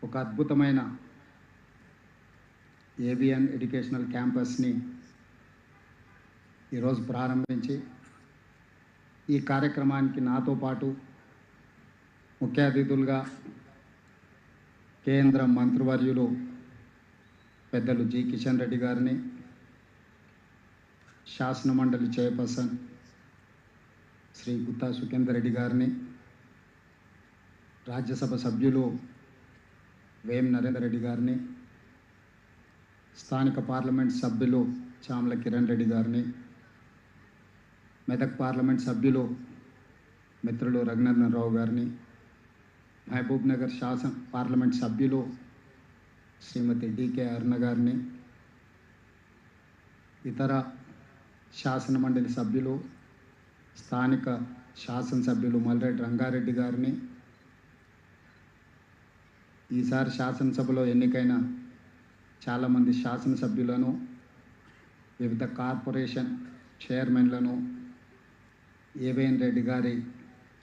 ఒక అద్భుతమైన AVN educational క్యాంపస్ని ఈరోజు ప్రారంభించి ఈ కార్యక్రమానికి నాతో పాటు ముఖ్య అతిథులుగా కేంద్ర మంత్రివర్యులు పెద్దలు జి కిషన్ రెడ్డి గారిని, శాసనమండలి చైర్పర్సన్ శ్రీ గుత్తా సుఖేందర్ రెడ్డి గారిని, రాజ్యసభ సభ్యులు వేం నరేందర్ రెడ్డి గారిని, స్థానిక పార్లమెంట్ సభ్యులు చామల కిరణ్ రెడ్డి గారిని, మెదక్ పార్లమెంట్ సభ్యులు మిత్రులు రఘునందన్ రావు గారిని, మహబూబ్ నగర్ పార్లమెంట్ సభ్యులు శ్రీమతి డికే అరుణ గారిని, ఇతర శాసనమండలి సభ్యులు స్థానిక శాసనసభ్యులు మల్రెడ్డి రంగారెడ్డి గారిని, ఈసారి శాసనసభలో ఎన్నికైన చాలామంది శాసనసభ్యులను, వివిధ కార్పొరేషన్ చైర్మన్లను, ఏవిఎన్ రెడ్డి గారి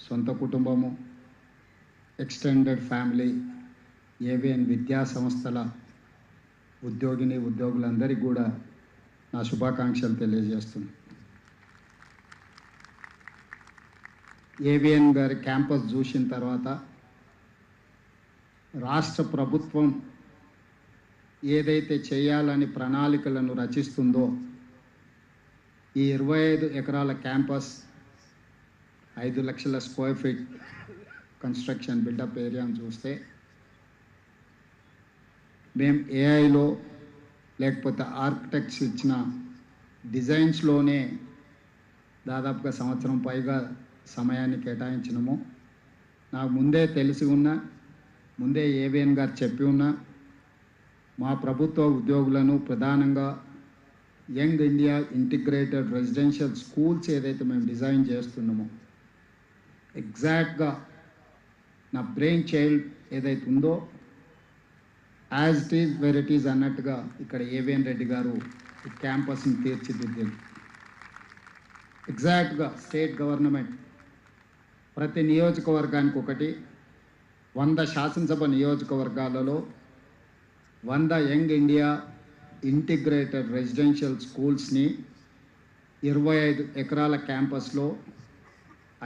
సొంత కుటుంబము, ఎక్స్టెండెడ్ ఫ్యామిలీ, ఏవిఎన్ విద్యా సంస్థల ఉద్యోగులందరికీ కూడా నా శుభాకాంక్షలు తెలియజేస్తున్నాను. ఏవిఎన్ గారి క్యాంపస్ చూసిన తర్వాత రాష్ట్ర ప్రభుత్వం ఏదైతే చేయాలని ప్రణాళికలను రచిస్తుందో, ఈ 25 ఎకరాల క్యాంపస్ 5 లక్షల స్క్వేర్ ఫీట్ కన్స్ట్రక్షన్ బిల్డప్ ఏరియాను చూస్తే, మేము ఏఐలో లేకపోతే ఆర్కిటెక్ట్స్ ఇచ్చిన డిజైన్స్లోనే దాదాపుగా సంవత్సరం పైగా సమయాన్ని కేటాయించినము. నాకు ముందే తెలిసి ఉన్న, ముందే ఏవిఎన్ గారు చెప్పి ఉన్న, మా ప్రభుత్వ ఉద్యోగులను ప్రధానంగా young India integrated residential schools ఏదైతే మేము డిజైన్ చేస్తున్నామో, ఎగ్జాక్ట్గా నా బ్రెయిన్ చైల్డ్ ఏదైతే ఉందో as it is where it is అన్నట్టుగా ఇక్కడ ఏవిఎన్ రెడ్డి గారు ఈ క్యాంపస్ని తీర్చిదిద్దారు. ఎగ్జాక్ట్గా స్టేట్ గవర్నమెంట్ ప్రతి నియోజకవర్గానికి ఒకటి, 100 శాసనసభ నియోజకవర్గాలలో 100 యంగ్ ఇండియా ఇంటిగ్రేటెడ్ రెసిడెన్షియల్ స్కూల్స్ని 25 ఎకరాల క్యాంపస్లో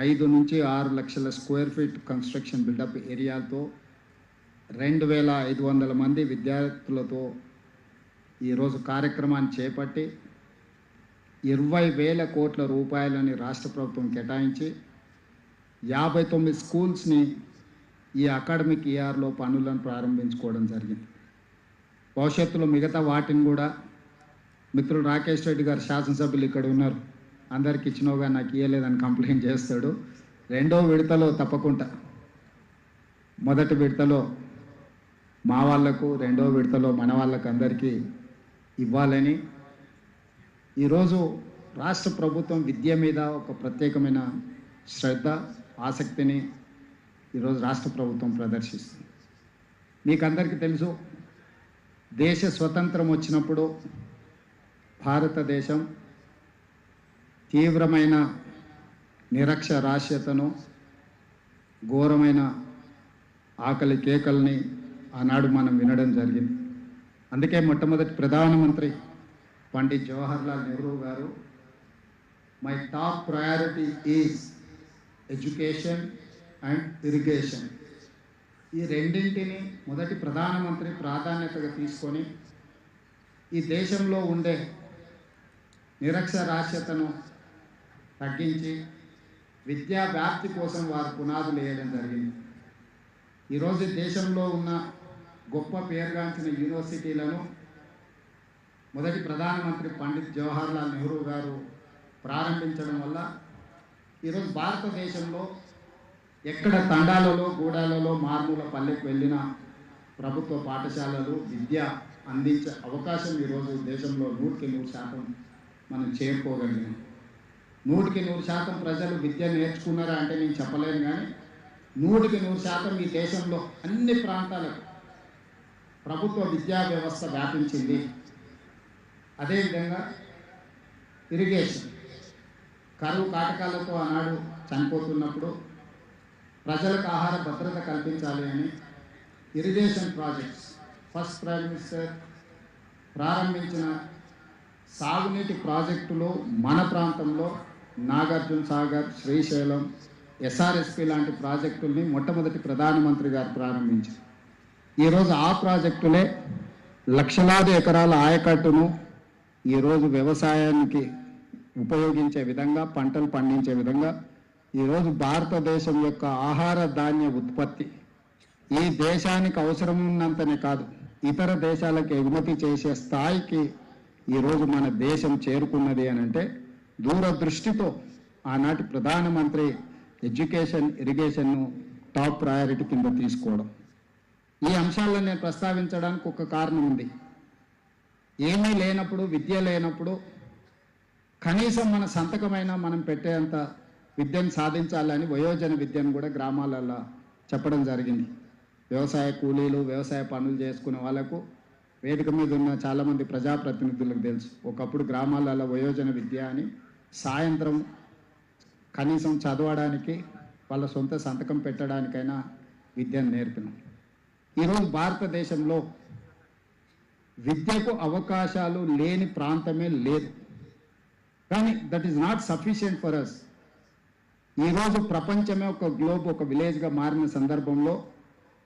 5 నుంచి 6 లక్షల స్క్వేర్ ఫీట్ కన్స్ట్రక్షన్ బిల్డప్ ఏరియాతో 2500 మంది విద్యార్థులతో ఈరోజు కార్యక్రమాన్ని చేపట్టి 20,000 కోట్ల రూపాయలని రాష్ట్ర ప్రభుత్వం కేటాయించి 59 స్కూల్స్ని ఈ అకాడమిక్ ఇయర్లో పనులను ప్రారంభించుకోవడం జరిగింది. భవిష్యత్తులో మిగతా వాటిని కూడా మిత్రులు రాకేష్ రెడ్డి గారు శాసనసభ్యులు ఇక్కడ ఉన్నారు, అందరికి ఇచ్చినోగా నాకు ఇవ్వలేదని కంప్లైంట్ చేస్తాడు. 2వ విడతలో తప్పకుండా, మొదటి విడతలో మా వాళ్లకు, 2వ విడతలో మన వాళ్ళకు అందరికీ ఇవ్వాలని ఈరోజు రాష్ట్ర ప్రభుత్వం విద్య మీద ఒక ప్రత్యేకమైన శ్రద్ధ, ఆసక్తిని ఈరోజు రాష్ట్ర ప్రభుత్వం ప్రదర్శిస్తుంది. మీకు అందరికీ తెలుసు, దేశ స్వతంత్రం వచ్చినప్పుడు భారతదేశం తీవ్రమైన నిరక్షరాస్యతను, ఘోరమైన ఆకలి కేకల్ని ఆనాడు మనం వినడం జరిగింది. అందుకే మొట్టమొదటి ప్రధానమంత్రి పండిత్ జవహర్లాల్ నెహ్రూ గారు my top priority is education and irrigation, ఈ రెండింటిని మొదటి ప్రధానమంత్రి ప్రాధాన్యతగా తీసుకొని ఈ దేశంలో ఉండే నిరక్షరాస్యతను తగ్గించి విద్యా వ్యాప్తి కోసం వారు పునాదులు వేయడం జరిగింది. ఈరోజు దేశంలో ఉన్న గొప్ప పేరుగాంచిన యూనివర్సిటీలను మొదటి ప్రధానమంత్రి పండిత్ జవహర్లాల్ నెహ్రూ గారు ప్రారంభించడం వల్ల ఈరోజు భారతదేశంలో ఎక్కడ తండాలలో, గూడాలలో, మారుమూల పల్లెకు వెళ్ళిన ప్రభుత్వ పాఠశాలలు విద్య అందించే అవకాశం ఈరోజు దేశంలో 100% మనం చేరుకోగలిగాం. 100% ప్రజలు విద్య నేర్చుకున్నారా అంటే నేను చెప్పలేను, కానీ 100% ఈ దేశంలో అన్ని ప్రాంతాలకు ప్రభుత్వ విద్యా వ్యవస్థ వ్యాపించింది. అదేవిధంగా ఇరిగేషన్, కరువు కాటకాలతో ఆనాడు చనిపోతున్నప్పుడు ప్రజలకు ఆహార భద్రత కల్పించాలి అని irrigation projects first prime minister ప్రారంభించిన సాగునీటి ప్రాజెక్టులు మన ప్రాంతంలో నాగార్జున సాగర్, శ్రీశైలం, ఎస్ఆర్ఎస్పి లాంటి ప్రాజెక్టుల్ని మొట్టమొదటి ప్రధానమంత్రి గారు ప్రారంభించారు. ఈరోజు ఆ ప్రాజెక్టులే లక్షలాది ఎకరాల ఆయకట్టును ఈరోజు వ్యవసాయానికి ఉపయోగించే విధంగా, పంటలు పండించే విధంగా ఈరోజు భారతదేశం యొక్క ఆహార ధాన్య ఉత్పత్తి ఈ దేశానికి అవసరం ఉన్నంతనే కాదు, ఇతర దేశాలకు ఎగుమతి చేసే స్థాయికి ఈరోజు మన దేశం చేరుకున్నది అని అంటే దూరదృష్టితో ఆనాటి ప్రధానమంత్రి ఎడ్యుకేషన్, ఇరిగేషన్ను టాప్ ప్రయారిటీ కింద తీసుకోవడం. ఈ అంశాలను నేను ప్రస్తావించడానికి ఒక కారణం ఉంది. ఏమీ లేనప్పుడు, విద్య లేనప్పుడు కనీసం మన సంతకమైన మనం పెట్టేంత విద్యను సాధించాలని వయోజన విద్యను కూడా గ్రామాలలో చెప్పడం జరిగింది. వ్యవసాయ కూలీలు, వ్యవసాయ పనులు చేసుకునే వాళ్ళకు వేదిక మీద ఉన్న చాలామంది ప్రజాప్రతినిధులకు తెలుసు, ఒకప్పుడు గ్రామాలలో వయోజన విద్య అని సాయంత్రం కనీసం చదవడానికి, వాళ్ళ సొంత సంతకం పెట్టడానికైనా విద్యను నేర్పినాం. ఈరోజు భారతదేశంలో విద్యకు అవకాశాలు లేని ప్రాంతమే లేదు. కానీ that is not sufficient for us. ఈరోజు ప్రపంచమే ఒక గ్లోబ్, ఒక విలేజ్గా మారిన సందర్భంలో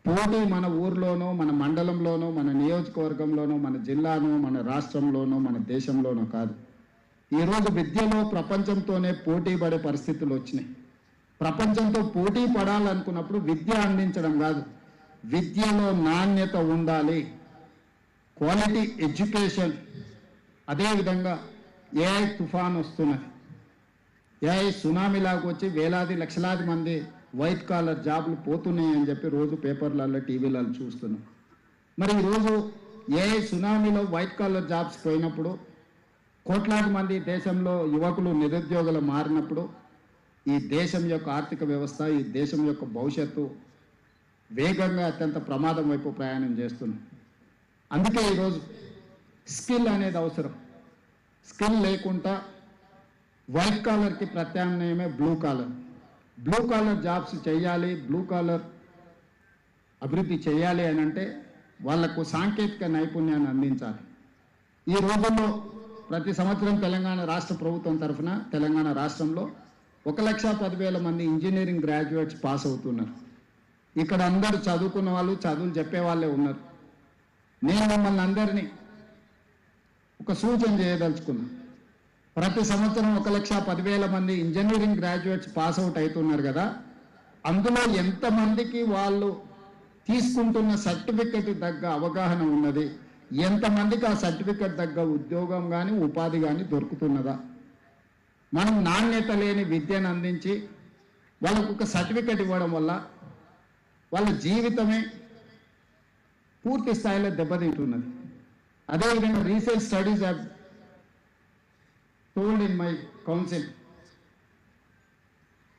పోటీ మన ఊర్లోనో, మన మండలంలోనో, మన నియోజకవర్గంలోనో, మన జిల్లానో, మన రాష్ట్రంలోనో, మన దేశంలోనో కాదు. ఈరోజు విద్యలో ప్రపంచంతోనే పోటీ పడే పరిస్థితులు వచ్చినాయి. ప్రపంచంతో పోటీ పడాలనుకున్నప్పుడు విద్య అందించడం కాదు, విద్యలో నాణ్యత ఉండాలి, క్వాలిటీ ఎడ్యుకేషన్. అదేవిధంగా ఏఐ తుఫాన్ వస్తున్నది, ఏఐ సునామీలాగా వచ్చి వేలాది లక్షలాది మంది వైట్ కాలర్ జాబ్లు పోతున్నాయి అని చెప్పి రోజు పేపర్లలో, టీవీలలో చూస్తున్నాం. మరి ఈరోజు ఏఐ సునామీలో వైట్ కాలర్ జాబ్స్ పోయినప్పుడు, కోట్లాది మంది దేశంలో యువకులు నిరుద్యోగులు మారినప్పుడు ఈ దేశం యొక్క ఆర్థిక వ్యవస్థ, ఈ దేశం యొక్క భవిష్యత్తు వేగంగా అత్యంత ప్రమాదం వైపు ప్రయాణం చేస్తుంది. అందుకే ఈరోజు స్కిల్ అనేది అవసరం. స్కిల్ లేకుండా వైట్ కాలర్కి ప్రత్యామ్నాయమే blue collar. Blue collar jobs చేయాలి, బ్లూ కాలర్ అభివృద్ధి చేయాలి అని అంటే వాళ్లకు సాంకేతిక నైపుణ్యాన్ని అందించాలి. ఈ రోజుల్లో ప్రతి సంవత్సరం తెలంగాణ రాష్ట్ర ప్రభుత్వం తరఫున తెలంగాణ రాష్ట్రంలో 1,10,000 మంది ఇంజనీరింగ్ గ్రాడ్యుయేట్స్ పాస్ అవుతున్నారు. ఇక్కడ అందరూ చదువుకున్న వాళ్ళు, చదువులు చెప్పే వాళ్ళే ఉన్నారు. నేను మిమ్మల్ని అందరినీ ఒక సూచన చేయదలుచుకున్నా. ప్రతి సంవత్సరం 1,10,000 మంది ఇంజనీరింగ్ గ్రాడ్యుయేట్స్ పాస్ అవుట్ అవుతున్నారు కదా, అందులో ఎంతమందికి వాళ్ళు తీసుకుంటున్న సర్టిఫికెట్ తగ్గ అవగాహన ఉన్నది, ఎంతమందికి ఆ సర్టిఫికెట్ తగ్గ ఉద్యోగం కానీ ఉపాధి కానీ దొరుకుతున్నదా? మనం నాణ్యత లేని విద్యను అందించి వాళ్ళకు ఒక సర్టిఫికెట్ ఇవ్వడం వల్ల వాళ్ళ జీవితమే పూర్తి స్థాయిలో దెబ్బతింటున్నది. అదేవిధంగా recent studies have told in my council,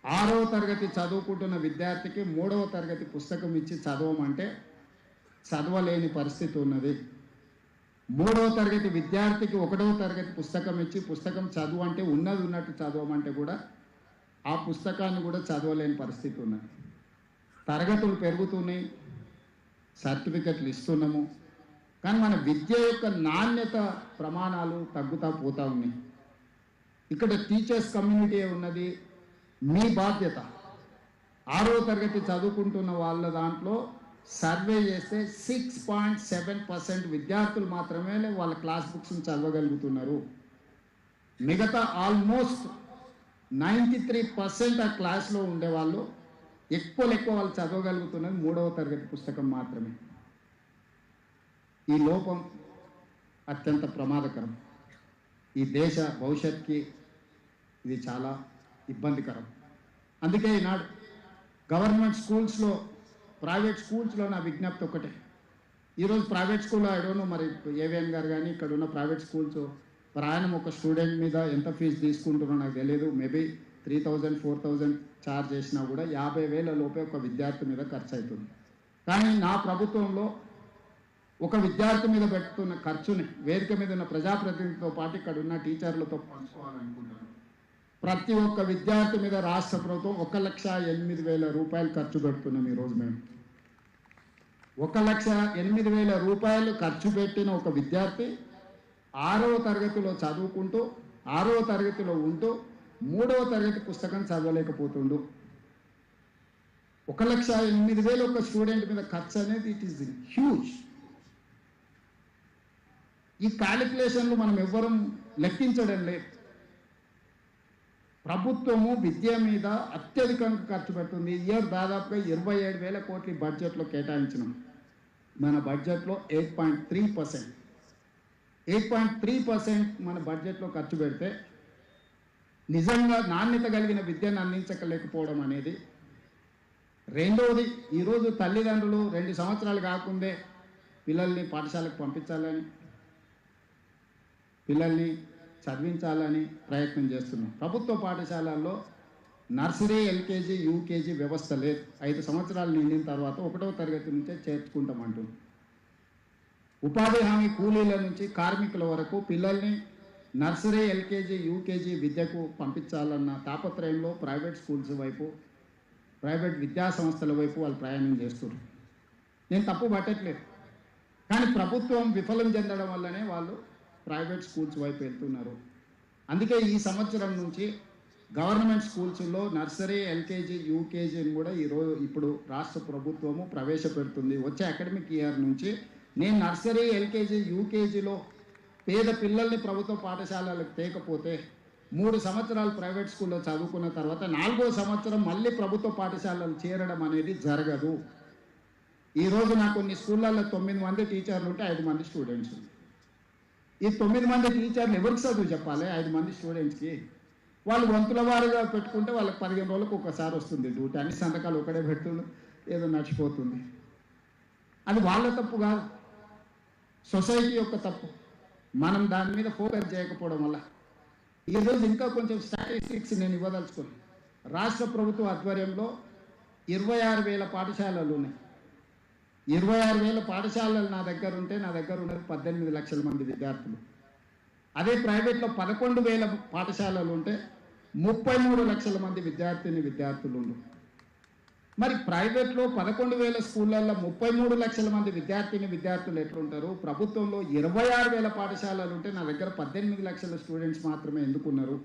6వ తరగతి చదువుకుంటున్న విద్యార్థికి 3వ తరగతి పుస్తకం ఇచ్చి చదవమంటే చదవలేని పరిస్థితి ఉన్నది. 3వ తరగతి విద్యార్థికి 1వ తరగతి పుస్తకం ఇచ్చి పుస్తకం చదువు అంటే ఉన్నది ఉన్నట్టు చదవమంటే కూడా ఆ పుస్తకాన్ని కూడా చదవలేని పరిస్థితి ఉన్నది. తరగతులు పెరుగుతున్నాయి, సర్టిఫికెట్లు ఇస్తున్నాము, కానీ మన విద్య యొక్క నాణ్యత ప్రమాణాలు తగ్గుతూ పోతూ ఉన్నాయి. ఇక్కడ టీచర్స్ కమ్యూనిటీ ఉన్నది. మీ బాధ్యత 6వ తరగతి చదువుకుంటున్న వాళ్ళ దాంట్లో సర్వే చేస్తే 6.7% విద్యార్థులు మాత్రమే వాళ్ళ క్లాస్ బుక్స్ని చదవగలుగుతున్నారు. మిగతా ఆల్మోస్ట్ 93% ఆ క్లాస్లో ఉండేవాళ్ళు ఎక్కువ వాళ్ళు చదవగలుగుతున్నది 3వ తరగతి పుస్తకం మాత్రమే. ఈ లోపం అత్యంత ప్రమాదకరం. ఈ దేశ భవిష్యత్తుకి ఇది చాలా ఇబ్బందికరం. అందుకే ఈనాడు గవర్నమెంట్ స్కూల్స్లో, ప్రైవేట్ స్కూల్స్లో నా విజ్ఞప్తి ఒకటే. ఈరోజు ప్రైవేట్ స్కూల్లో ఐడోనో మరి ఏవిఎన్ గారు కానీ ఇక్కడ ఉన్న ప్రైవేట్ స్కూల్స్ ప్రయాణం ఒక స్టూడెంట్ మీద ఎంత ఫీజు తీసుకుంటున్నారో నాకు తెలియదు. మేబీ 3,000 4,000 ఛార్జ్ చేసినా కూడా 50,000 లోపే ఒక విద్యార్థి మీద ఖర్చు అవుతుంది. కానీ నా ప్రభుత్వంలో ఒక విద్యార్థి మీద పెడుతున్న ఖర్చుని వేదిక మీద ఉన్న ప్రజాప్రతినిధితో పాటు ఇక్కడ ఉన్న టీచర్లతో పంచుకోవాలనుకుంటున్నాను. ప్రతి ఒక్క విద్యార్థి మీద రాష్ట్ర ప్రభుత్వం 1,08,000 రూపాయలు ఖర్చు పెడుతున్నాం. ఈరోజు మేము 1,08,000 రూపాయలు ఖర్చు పెట్టిన ఒక విద్యార్థి 6వ తరగతిలో చదువుకుంటూ 6వ తరగతిలో ఉంటూ 3వ తరగతి పుస్తకం చదవలేకపోతుండు. 1,08,000 ఒక స్టూడెంట్ మీద ఖర్చు అనేది ఇట్ ఈస్ హ్యూజ్. ఈ క్యాలిక్యులేషన్లు మనం ఎవ్వరం లెక్కించడం లేదు. ప్రభుత్వము విద్య మీద అత్యధికంగా ఖర్చు పెడుతుంది. ఇయర్ దాదాపుగా 27,000 కోట్ల బడ్జెట్లో కేటాయించినాం. మన బడ్జెట్లో 8.3% మన బడ్జెట్లో ఖర్చు పెడితే నిజంగా నాణ్యత కలిగిన విద్యను అందించలేకపోవడం అనేది. రెండవది, ఈరోజు తల్లిదండ్రులు 2 సంవత్సరాలు కాకుండే పిల్లల్ని పాఠశాలకు పంపించాలని, పిల్లల్ని చదివించాలని ప్రయత్నం చేస్తున్నాం. ప్రభుత్వ పాఠశాలల్లో నర్సరీ, ఎల్కేజీ, యూకేజీ వ్యవస్థ లేదు. 5 సంవత్సరాలు నిండిన తర్వాత 1వ తరగతి నుంచే చేర్చుకుంటామంటుంది. ఉపాధి హామీ కూలీల నుంచి కార్మికుల వరకు పిల్లల్ని నర్సరీ, ఎల్కేజీ, యూకేజీ విద్యకు పంపించాలన్న తాపత్రయంలో ప్రైవేట్ స్కూల్స్ వైపు, ప్రైవేట్ విద్యా సంస్థల వైపు వాళ్ళు ప్రయాణం చేస్తున్నారు. నేను తప్పు పట్టట్లేదు, కానీ ప్రభుత్వం విఫలం చెందడం వల్లనే వాళ్ళు ప్రైవేట్ స్కూల్స్ వైపు వెళ్తున్నారు. అందుకే ఈ సంవత్సరం నుంచి గవర్నమెంట్ స్కూల్స్లో నర్సరీ, ఎల్కేజీ, యూకేజీని కూడా ఇప్పుడు రాష్ట్ర ప్రభుత్వము ప్రవేశపెడుతుంది. వచ్చే అకాడమిక్ ఇయర్ నుంచి నేను నర్సరీ, ఎల్కేజీ, యూకేజీలో పేద పిల్లల్ని ప్రభుత్వ పాఠశాలలకు తేకపోతే 3 సంవత్సరాలు ప్రైవేట్ స్కూల్లో చదువుకున్న తర్వాత 4వ సంవత్సరం మళ్ళీ ప్రభుత్వ పాఠశాలలు చేరడం అనేది జరగదు. ఈరోజు నాకు కొన్ని స్కూళ్ళల్లో 9 మంది టీచర్లు ఉంటే 5 మంది స్టూడెంట్స్. ఈ 9 మంది టీచర్లు ఎవరికి చదువు చెప్పాలి? 5 మంది స్టూడెంట్స్కి. వాళ్ళు వంతుల వారీగా పెట్టుకుంటే వాళ్ళకి 15 రోజులకు ఒకసారి వస్తుంది డ్యూటీ. అన్ని సంతకాలు ఒకడే పెడుతుంది, ఏదో నడిచిపోతుంది. అది వాళ్ళ తప్పు కాదు, సొసైటీ యొక్క తప్పు. మనం దాని మీద ఫోకస్ చేయకపోవడం వల్ల ఈరోజు ఇంకా కొంచెం స్టాటిస్టిక్స్ నేను ఇవ్వదలుచుకున్నాను. రాష్ట్ర ప్రభుత్వ ఆధ్వర్యంలో 26,000 పాఠశాలలు ఉన్నాయి. 26,000 పాఠశాలలు నా దగ్గర ఉంటే నా దగ్గర ఉన్నది 18 లక్షల మంది విద్యార్థులు. అదే ప్రైవేట్లో 11,000 పాఠశాలలు ఉంటే 33 లక్షల మంది విద్యార్థులు ఉన్నారు. మరి ప్రైవేట్లో 11,000 స్కూళ్ళల్లో 33 లక్షల మంది విద్యార్థులు ఎట్లుంటారు? ప్రభుత్వంలో 26,000 పాఠశాలలు ఉంటే నా దగ్గర 18 లక్షల స్టూడెంట్స్ మాత్రమే ఎందుకున్నారు?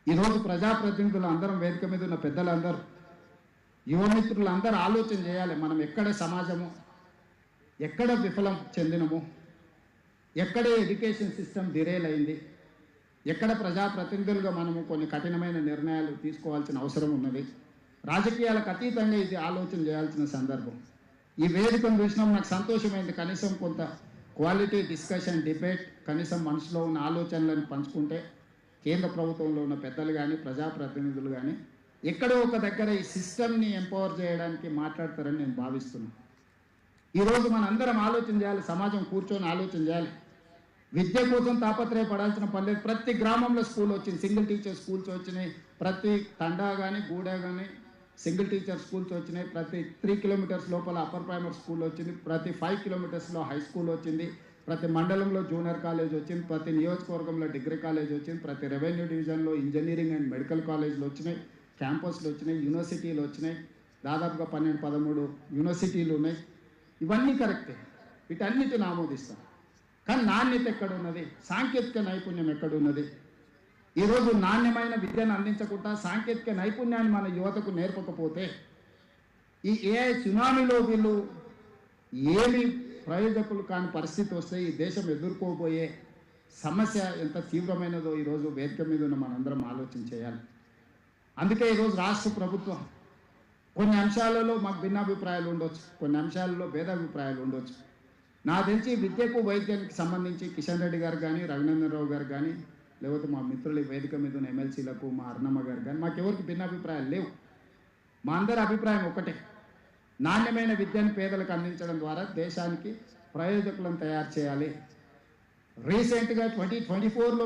ఈరోజు ప్రజాప్రతినిధులు అందరం, వేదిక మీద ఉన్న పెద్దలందరూ, యువమిత్రులు అందరూ ఆలోచన చేయాలి. మనం ఎక్కడ సమాజము, ఎక్కడ విఫలం చెందినము, ఎక్కడ ఎడ్యుకేషన్ సిస్టమ్ డిరేల్ అయింది, ఎక్కడ ప్రజాప్రతినిధులుగా మనము కొన్ని కఠినమైన నిర్ణయాలు తీసుకోవాల్సిన అవసరం ఉన్నది. రాజకీయాలకు అతీతంగా ఇది ఆలోచన చేయాల్సిన సందర్భం. ఈ వేదికను చూసినాం, నాకు సంతోషమైంది. కనీసం కొంత క్వాలిటీ డిస్కషన్, డిబేట్, కనీసం మనసులో ఉన్న ఆలోచనలను పంచుకుంటే కేంద్ర ప్రభుత్వంలో ఉన్న పెద్దలు కానీ ప్రజాప్రతినిధులు కానీ ఎక్కడో ఒక దగ్గర ఈ సిస్టమ్ని ఎంపవర్ చేయడానికి మాట్లాడతారని నేను భావిస్తున్నాను. ఈరోజు మనందరం ఆలోచన చేయాలి, సమాజం కూర్చొని ఆలోచన చేయాలి. విద్య కోసం తాపత్రయపడాల్సిన పని లేదు. ప్రతి గ్రామంలో స్కూల్ వచ్చింది, సింగిల్ టీచర్ స్కూల్స్ వచ్చినాయి. ప్రతి తండా కానీ గూడ కానీ సింగిల్ టీచర్ స్కూల్స్ వచ్చినాయి. ప్రతి 3 కిలోమీటర్స్ లోపల అప్పర్ ప్రైమరీ స్కూల్ వచ్చింది. ప్రతి 5 కిలోమీటర్స్లో హై స్కూల్ వచ్చింది. ప్రతి మండలంలో జూనియర్ కాలేజ్ వచ్చింది. ప్రతి నియోజకవర్గంలో డిగ్రీ కాలేజ్ వచ్చింది. ప్రతి రెవెన్యూ డివిజన్లో ఇంజనీరింగ్ అండ్ మెడికల్ కాలేజీలు వచ్చినాయి. క్యాంపస్లు వచ్చినాయి. యూనివర్సిటీలు వచ్చినాయి. దాదాపుగా 12-13 యూనివర్సిటీలు ఉన్నాయి. ఇవన్నీ కరెక్టే, వీటన్నిటిని ఆమోదిస్తాం. కానీ నాణ్యత ఎక్కడున్నది? సాంకేతిక నైపుణ్యం ఎక్కడున్నది? ఈరోజు నాణ్యమైన విద్యను అందించకుండా సాంకేతిక నైపుణ్యాన్ని మన యువతకు నేర్పకపోతే ఈ ఏఐ సునామీలో వీళ్ళు ఏమి ప్రయోజకులు కాని పరిస్థితి వస్తే ఈ దేశం ఎదుర్కోబోయే సమస్య ఎంత తీవ్రమైనదో ఈరోజు వేదిక మీద ఉన్న మనందరం ఆలోచన చేయాలి. అందుకే ఈరోజు రాష్ట్ర ప్రభుత్వం కొన్ని అంశాలలో మాకు భిన్నాభిప్రాయాలు ఉండొచ్చు, కొన్ని అంశాలలో భేదాభిప్రాయాలు ఉండొచ్చు. నాకు తెలిసి విద్యకు వైద్యానికి సంబంధించి కిషన్ రెడ్డి గారు కానీ, రఘునందన్ రావు గారు కానీ, లేకపోతే మా మిత్రులు వేదిక మీద ఉన్న ఎమ్మెల్సీలకు, మా అర్ణమ్మ గారు కానీ, మాకెవరికి భిన్నాభిప్రాయాలు లేవు. మా అందరి అభిప్రాయం ఒకటే, నాణ్యమైన విద్యను పేదలకు అందించడం ద్వారా దేశానికి ప్రయోజకులను తయారు చేయాలి. రీసెంట్గా 2024లో